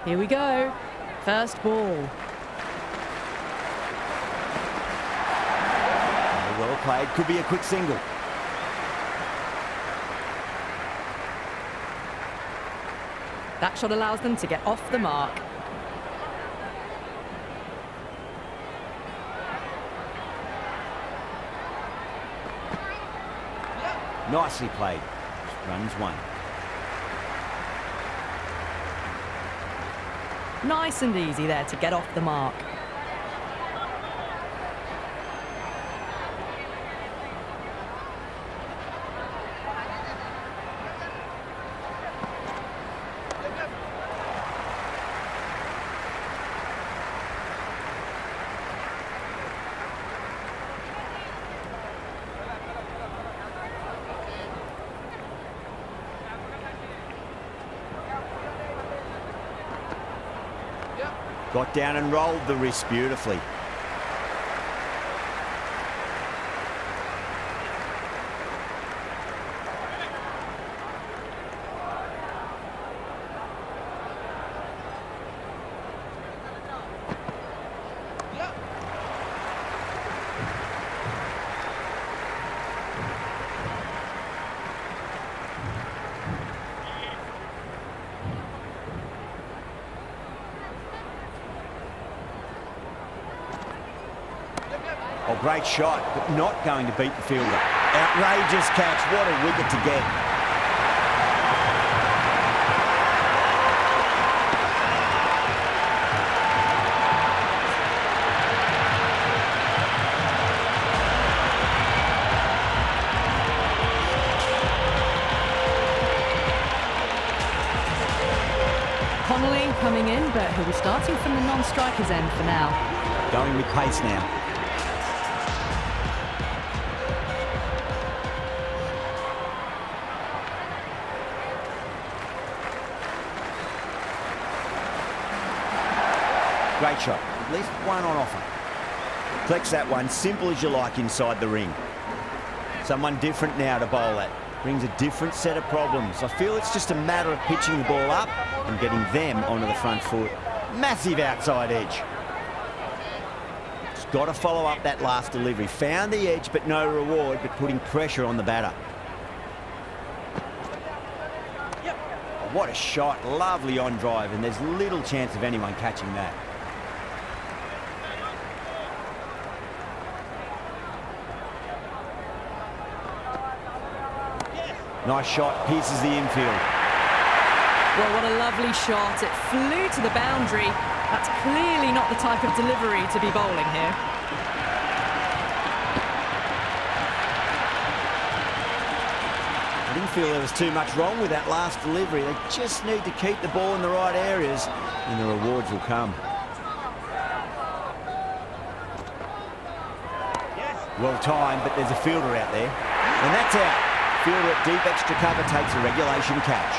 Here we go. First ball. Well played. Could be a quick single. That shot allows them to get off the mark. Nicely played. Runs one. Nice and easy there to get off the mark. Got down and rolled the wrist beautifully. Oh, great shot, but not going to beat the fielder. Outrageous catch. What a wicket to get. Connolly coming in, but he'll be starting from the non-striker's end for now. Going with pace now. Great shot. At least one on offer. Flex that one, simple as you like inside the ring. Someone different now to bowl at. Brings a different set of problems. I feel it's just a matter of pitching the ball up and getting them onto the front foot. Massive outside edge. Just got to follow up that last delivery. Found the edge, but no reward, but putting pressure on the batter. Oh, what a shot. Lovely on drive, and there's little chance of anyone catching that. Nice shot, pierces the infield. Well, what a lovely shot. It flew to the boundary. That's clearly not the type of delivery to be bowling here. I didn't feel there was too much wrong with that last delivery. They just need to keep the ball in the right areas and the rewards will come. Well timed, but there's a fielder out there. And that's out. Fielder at deep extra cover takes a regulation catch.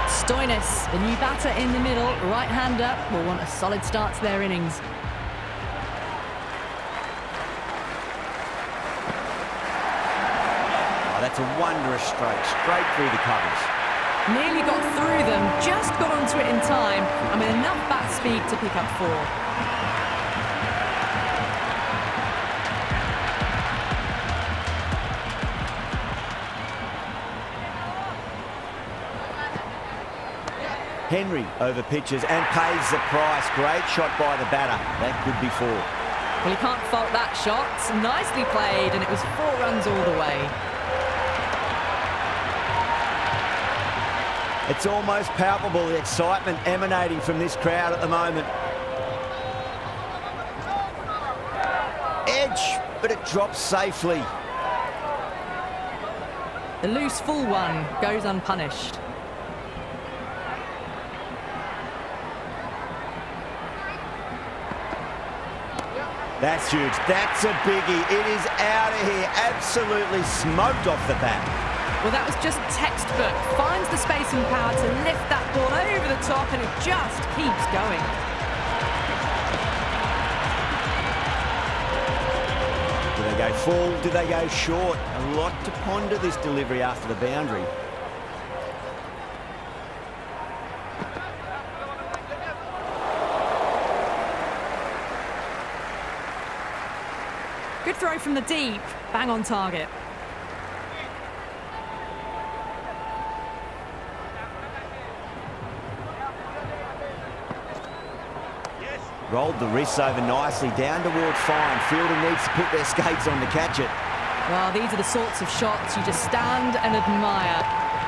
Stoinis, the new batter in the middle, right-hander, will want a solid start to their innings. That's a wondrous stroke, straight through the covers. Nearly got through them, just got onto it in time, and with enough bat speed to pick up 4. Henry over pitches and pays the price. Great shot by the batter. That could be 4. Well, you can't fault that shot. Nicely played, and it was 4 runs all the way. It's almost palpable, the excitement emanating from this crowd at the moment. Edge, but it drops safely. The loose full one goes unpunished. That's huge. That's a biggie. It is out of here. Absolutely smoked off the bat. Well, that was just textbook. Finds the space and power to lift that ball over the top, and it just keeps going. Do they go full? Do they go short? A lot to ponder this delivery after the boundary. Good throw from the deep. Bang on target. Rolled the wrists over nicely, down towards fine. Fielder needs to put their skates on to catch it. Well, these are the sorts of shots you just stand and admire.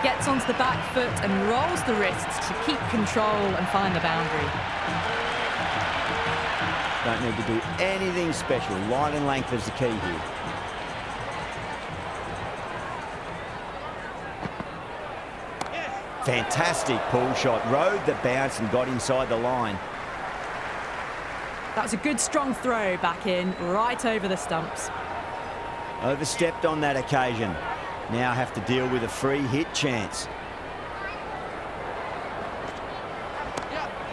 Gets onto the back foot and rolls the wrists to keep control and find the boundary. Don't need to do anything special. Line and length is the key here. Fantastic pull shot. Rode the bounce and got inside the line. That was a good strong throw back in, right over the stumps. Overstepped on that occasion. Now have to deal with a free hit chance.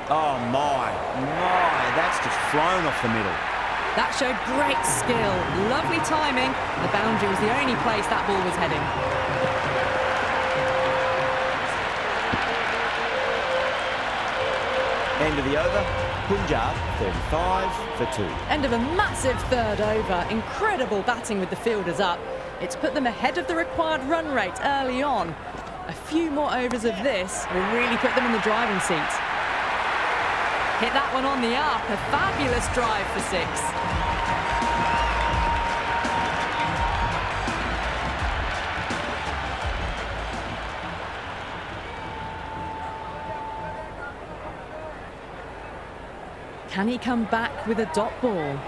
Oh my, that's just flown off the middle. That showed great skill, lovely timing. The boundary was the only place that ball was heading. End of the over. Punjab 35 for 2. End of a massive third over. Incredible batting with the fielders up. It's put them ahead of the required run rate early on. A few more overs of this will really put them in the driving seat. Hit that one on the up. A fabulous drive for 6. Can he come back with a dot ball?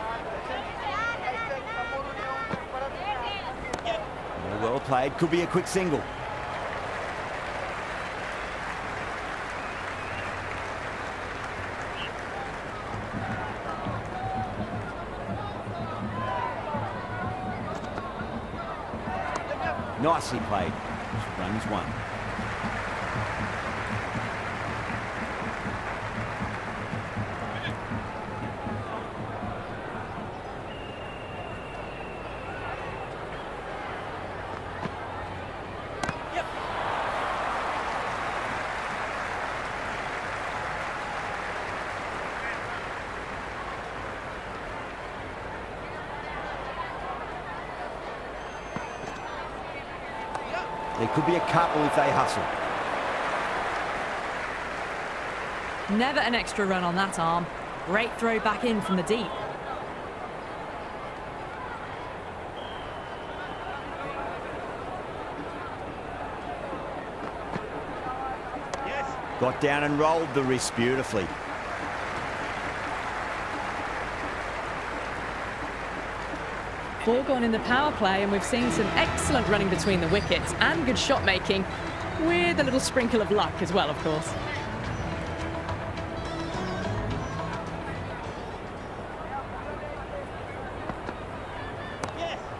Well played. Could be a quick single. Nicely played. Runs 1. There could be a couple if they hustle. Never an extra run on that arm. Great throw back in from the deep. Got down and rolled the wrist beautifully. Ball gone in the power play, and we've seen some excellent running between the wickets and good shot making, with a little sprinkle of luck as well, of course.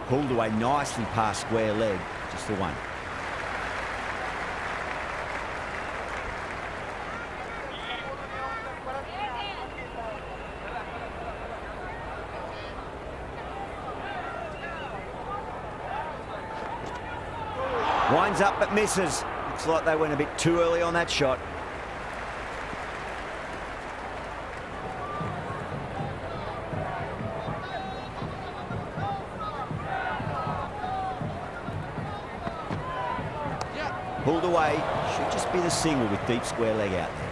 Pulled away nicely past square leg. Just the one. Winds up but misses. Looks like they went a bit too early on that shot. Pulled away. Should just be the single with deep square leg out there.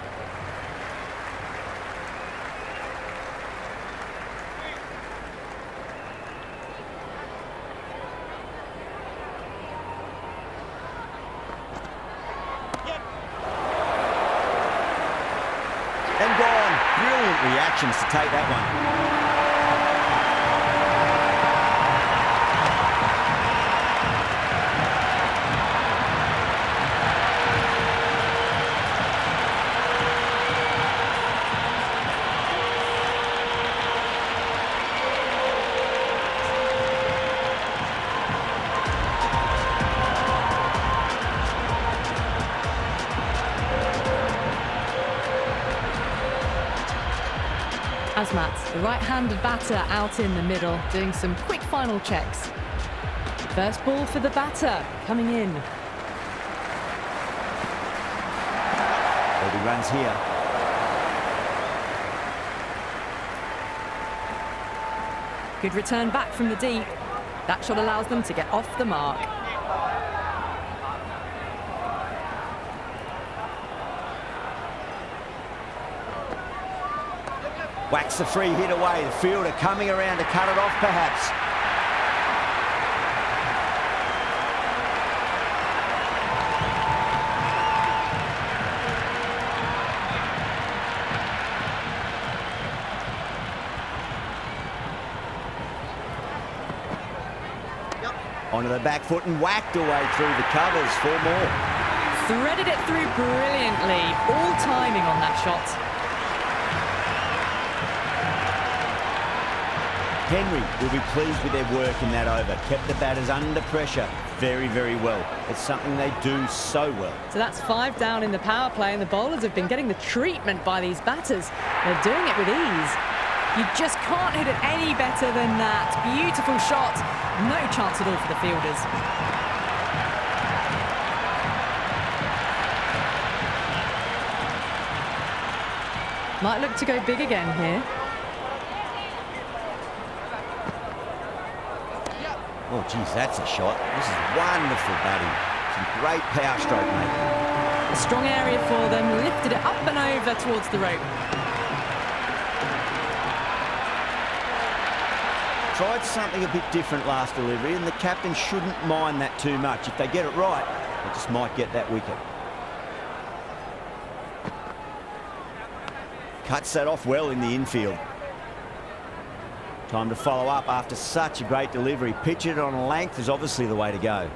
And gone. Brilliant reactions to take that one. Asmat, the right-handed batter out in the middle, doing some quick final checks. First ball for the batter, coming in. There'll be runs here. Good return back from the deep. That shot allows them to get off the mark. Whacks the free hit away. The fielder coming around to cut it off, perhaps. Onto the back foot and whacked away through the covers. 4 more. Threaded it through brilliantly. All timing on that shot. Henry will be pleased with their work in that over. Kept the batters under pressure very, very well. It's something they do so well. So that's 5 down in the power play, and the bowlers have been getting the treatment by these batters. They're doing it with ease. You just can't hit it any better than that. Beautiful shot. No chance at all for the fielders. Might look to go big again here. Oh, geez, that's a shot. This is wonderful batting. Some great power stroke making. A strong area for them. Lifted it up and over towards the rope. Tried something a bit different last delivery, and the captain shouldn't mind that too much. If they get it right, they just might get that wicket. Cuts that off well in the infield. Time to follow up after such a great delivery. Pitch it on length is obviously the way to go.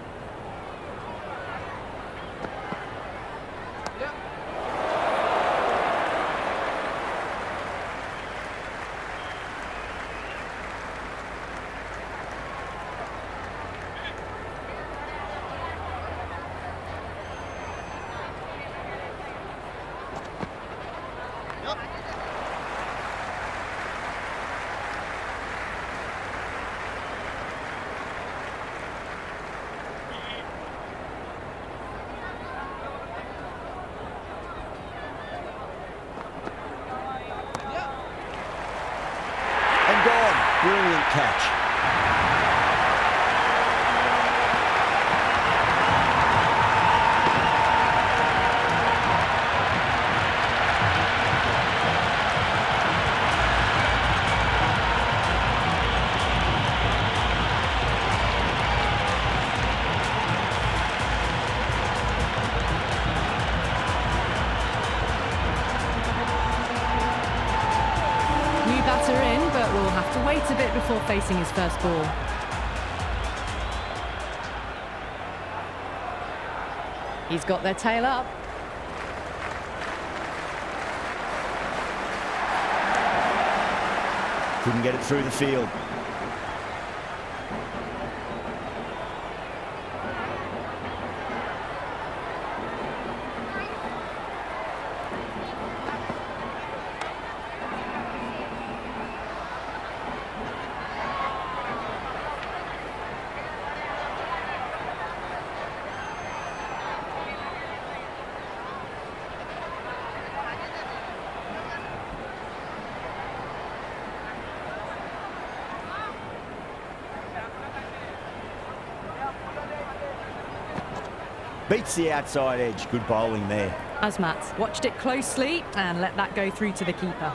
Brilliant catch. New batter in, but we'll have to wait a bit before facing his first ball. He's got their tail up. Couldn't get it through the field. Beats the outside edge. Good bowling there. Asmat watched it closely and let that go through to the keeper.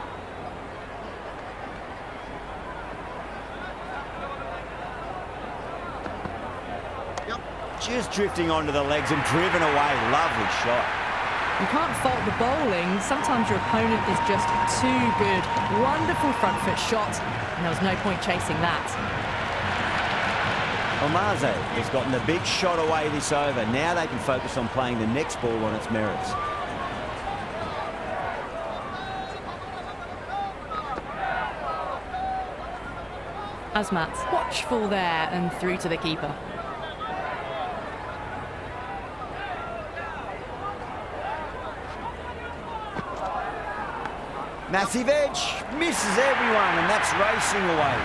Just drifting onto the legs and driven away. Lovely shot. You can't fault the bowling. Sometimes your opponent is just too good. Wonderful front foot shot, and there was no point chasing that. Omaze has gotten the big shot away this over. Now they can focus on playing the next ball on its merits. Asmat watchful there and through to the keeper. Massive edge, misses everyone, and that's racing away.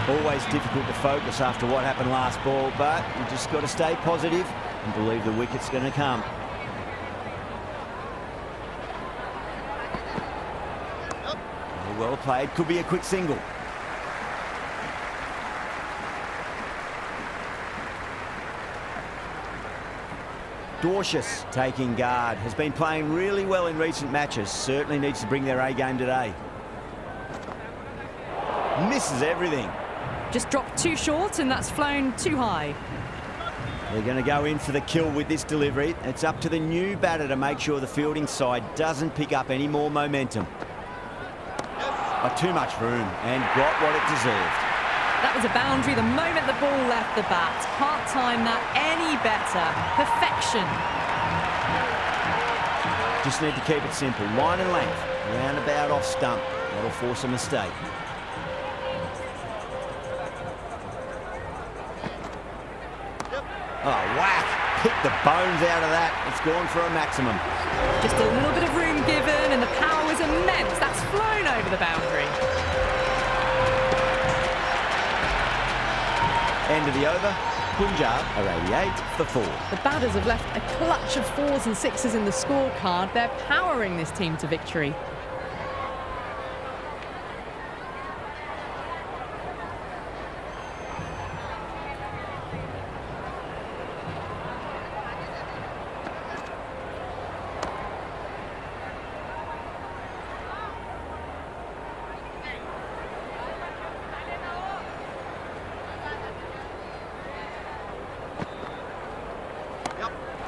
Always difficult to focus after what happened last ball, but you just got to stay positive and believe the wicket's going to come. Well played, could be a quick single. Dwarshuis taking guard, has been playing really well in recent matches, certainly needs to bring their A game today. Misses everything. Just dropped too short and that's flown too high. They're going to go in for the kill with this delivery. It's up to the new batter to make sure the fielding side doesn't pick up any more momentum. Too much room and got what it deserved. That was a boundary the moment the ball left the bat. Can't time that any better. Perfection. Just need to keep it simple. Line and length. Roundabout off stump. That'll force a mistake. Oh, whack. Pick the bones out of that. It's gone for a maximum. Just a little bit of room given and the power was immense. That's flown over the boundary. End of the over. Punjab are 88 for 4. The batters have left a clutch of 4s and 6s in the scorecard. They're powering this team to victory.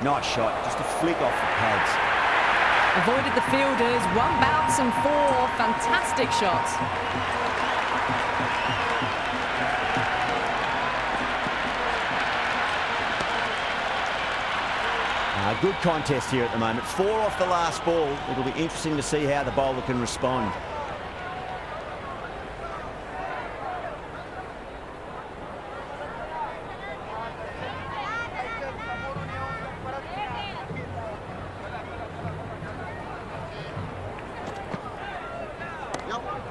Nice shot, just a flick off the pads. Avoided the fielders, one bounce and 4. Fantastic shots. Good contest here at the moment. 4 off the last ball. It'll be interesting to see how the bowler can respond.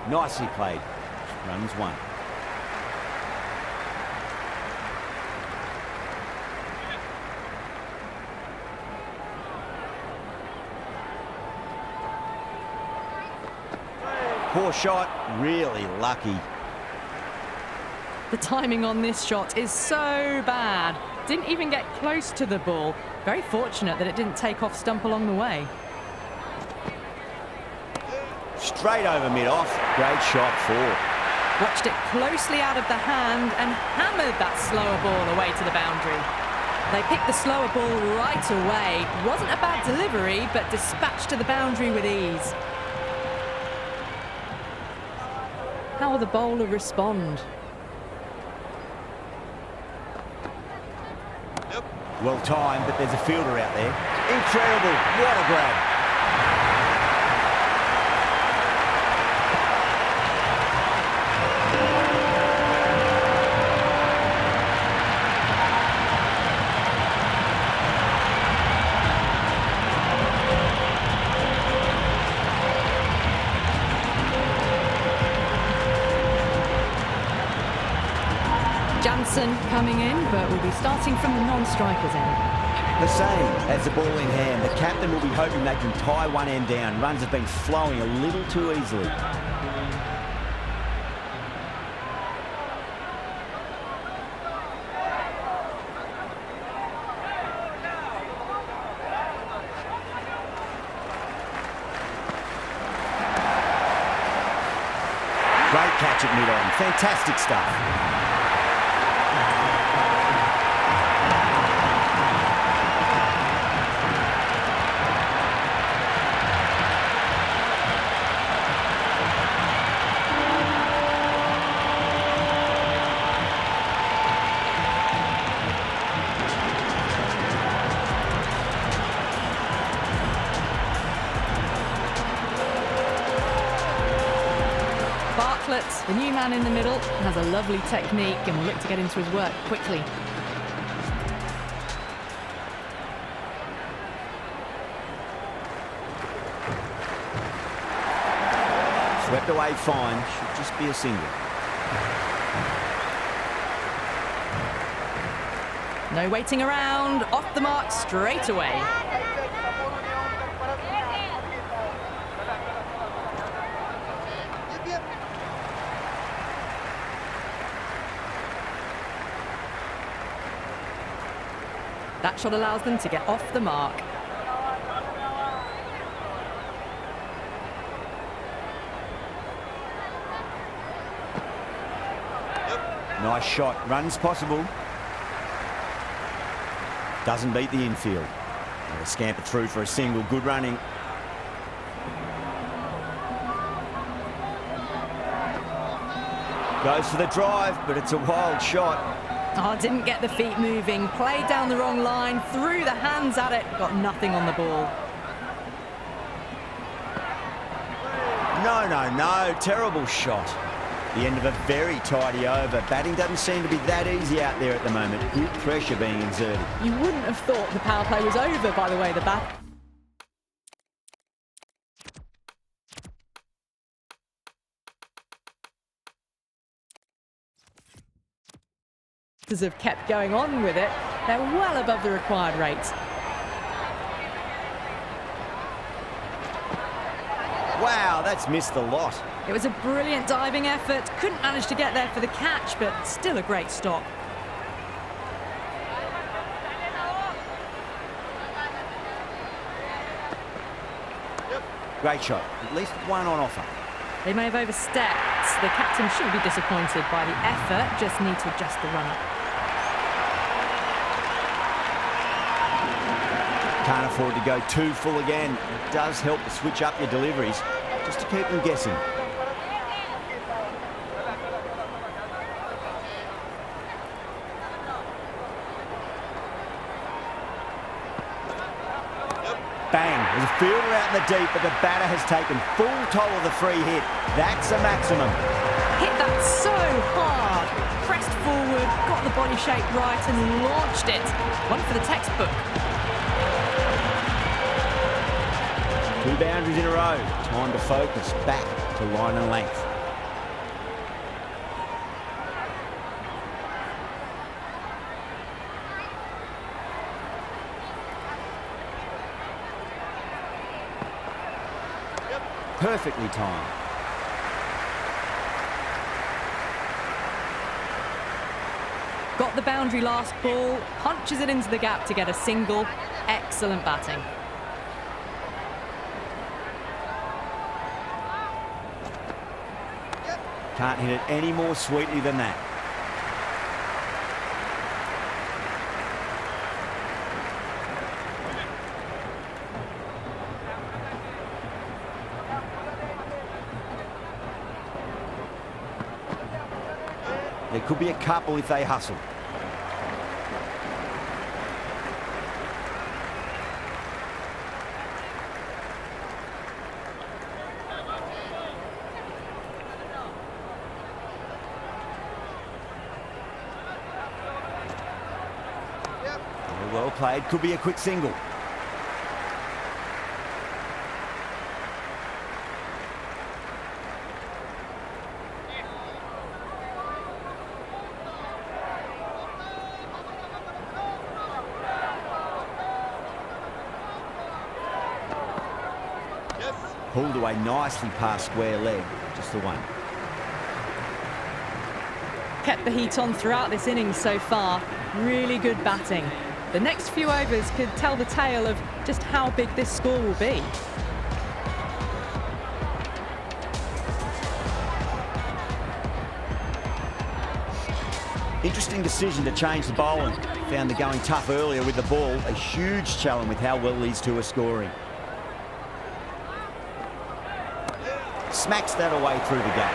Nicely played. Runs 1. Poor shot, really lucky. The timing on this shot is so bad. Didn't even get close to the ball. Very fortunate that it didn't take off stump along the way. Straight over mid-off. Great shot, 4. Watched it closely out of the hand and hammered that slower ball away to the boundary. They picked the slower ball right away. Wasn't a bad delivery, but dispatched to the boundary with ease. How will the bowler respond? Well timed, but there's a fielder out there. Incredible. What a grab. Jansen coming in, but will be starting from the non-strikers end. The same as the ball in hand. The captain will be hoping they can tie one end down. Runs have been flowing a little too easily. Great catch at mid-on. Fantastic stuff. Bartlett, the new man in the middle, has a lovely technique and will look to get into his work quickly. Swept away fine, should just be a single. No waiting around, off the mark straight away. That shot allows them to get off the mark. Nice shot, runs possible. Doesn't beat the infield. They'll scamper through for a single, good running. Goes for the drive, but it's a wild shot. Oh, didn't get the feet moving, played down the wrong line, threw the hands at it, got nothing on the ball. No, terrible shot. The end of a very tidy over. Batting doesn't seem to be that easy out there at the moment. Good pressure being exerted. You wouldn't have thought the power play was over by the way the bat have kept going on with it. They're well above the required rate. Wow, that's missed the lot. It was a brilliant diving effort. Couldn't manage to get there for the catch, but still a great stop. Great shot. At least one on offer. They may have overstepped. The captain shouldn't be disappointed by the effort, just need to adjust the run-up. Can't afford to go too full again. It does help to switch up your deliveries, just to keep them guessing. Bang, there's a fielder out in the deep, but the batter has taken full toll of the free hit. That's a maximum. Hit that so hard. Pressed forward, got the body shape right and launched it. One for the textbook. 2 boundaries in a row. Time to focus back to line and length. Perfectly timed. Got the boundary last ball, punches it into the gap to get a single. Excellent batting. Can't hit it any more sweetly than that. There could be a couple if they hustle. Well played, could be a quick single. Pulled away nicely past square leg, just the one. Kept the heat on throughout this innings so far. Really good batting. The next few overs could tell the tale of just how big this score will be. Interesting decision to change the bowling. Found the going tough earlier with the ball. A huge challenge with how well these two are scoring. Smacks that away through the gap.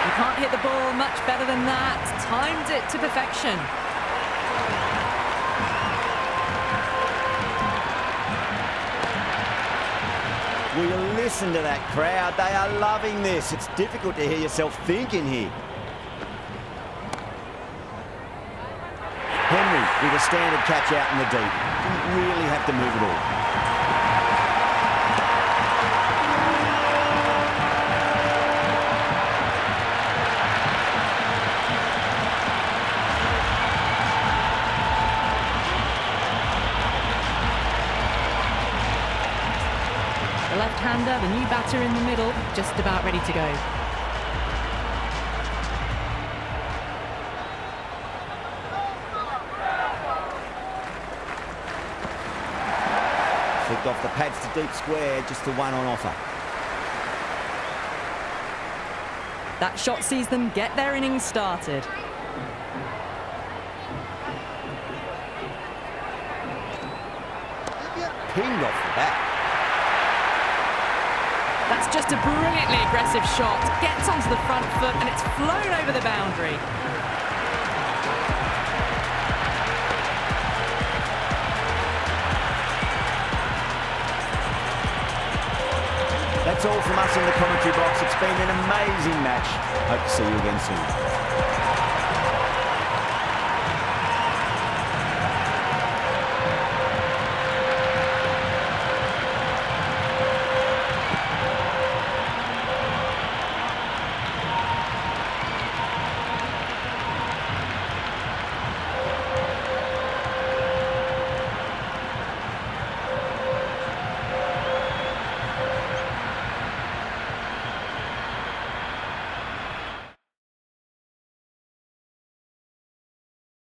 You can't hit the ball much better than that. Timed it to perfection. We a Listen to that crowd. They are loving this. It's difficult to hear yourself thinking here. Henry with a standard catch out in the deep. Didn't really have to move at all. The left-hander, the new batter in the middle, just about ready to go. Flicked off the pads to deep square, just the one on offer. That shot sees them get their innings started. Pinged off the bat. That's just a brilliantly aggressive shot. Gets onto the front foot and it's flown over the boundary. That's all from us in the commentary box. It's been an amazing match. Hope to see you again soon.